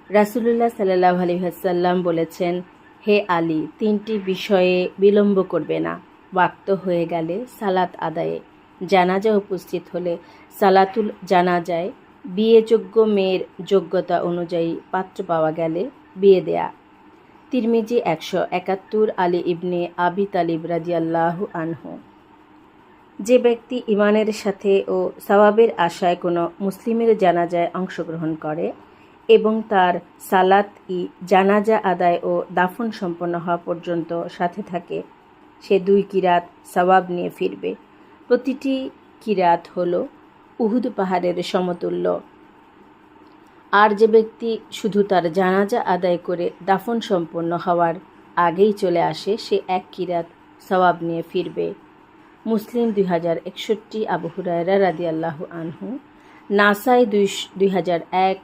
রাসূলুল্লাহ সাল্লাল্লাহু আলাইহি ওয়াসাল্লাম বলেছেন, হে আলী, 3টি বিষয়ে বিলম্ব করবে না। ওয়াক্ত হয়ে গেলে সালাত আদায়ে, জানাজা উপস্থিত হলে সালাতুল জানাজায়, বিয়েযোগ্য মেয়ের যোগ্যতা অনুযায়ী পাত্র পাওয়া গেলে বিয়ে দেয়া। তিরমিজি 171 আলী ইবনে আবি তালিব রাদিয়াল্লাহু আনহু। যে ব্যক্তি ঈমানের সাথে ও সওয়াবের আশায় কোনো মুসলিমের জানাজায় অংশগ্রহণ করে এবং তার সালাত-ই জানাজা আদায় ও দাফন সম্পন্ন হওয়া পর্যন্ত সাথে থাকে, সে 2 কিরাত সওয়াব নিয়ে ফিরবে। প্রতিটি কিরাত হল উহুদ পাহাড়ের সমতুল্য। আর যে ব্যক্তি শুধু তার জানাজা আদায় করে দাফন সম্পন্ন হওয়ার আগেই চলে আসে, সে 1 কিরাত সওয়াব নিয়ে ফিরবে। মুসলিম 2061, আবু হুরায়রা রাদিয়াল্লাহু আনহু। নাসাই 2001।